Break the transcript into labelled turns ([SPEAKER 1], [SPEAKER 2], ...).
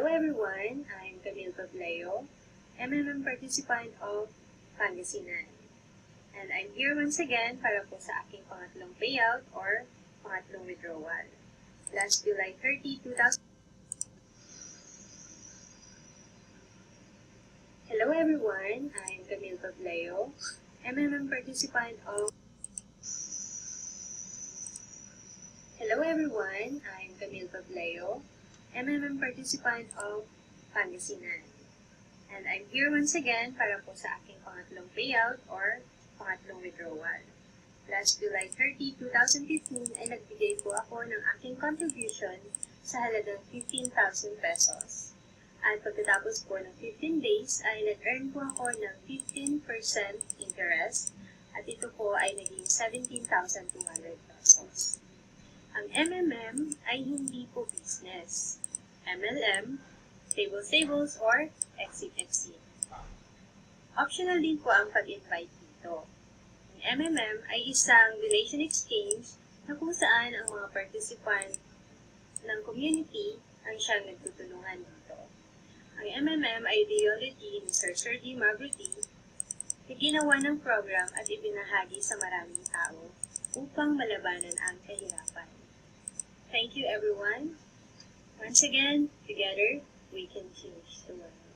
[SPEAKER 1] everyone, I'm Camille Pableo, MMM participant of Pangasinan. And I'm here once again para po sa aking pangatlong payout or pangatlong withdrawal. Last July 30, 2000. Hello everyone, I'm Camille Pableo, MMM participant of Hello everyone, I'm Camille Pableo, MMM participant of Pangasinan. And I'm here once again para po sa aking pangatlong payout or pangatlong withdrawal. Last July 30, 2015 ay nagbigay po ako ng aking contribution sa halagang 15,000 pesos. At pagkatapos po ng 15 days ay nag-earn po ako ng 15% interest at ito po ay naging 17,200 pesos. Ang MMM ay hindi po business. MLM, table tables, or exit. Optional din po ang pag-invite dito. Ang MMM ay isang donation exchange na kung saan ang mga participant ng community ang siyang nagtutulungan dito. Ang MMM ay ideology ni Sir Sergi Magruti na ginawa ng program at ibinahagi sa maraming tao upang malabanan ang kahirapan. Thank you everyone. Once again, together, we can change the world.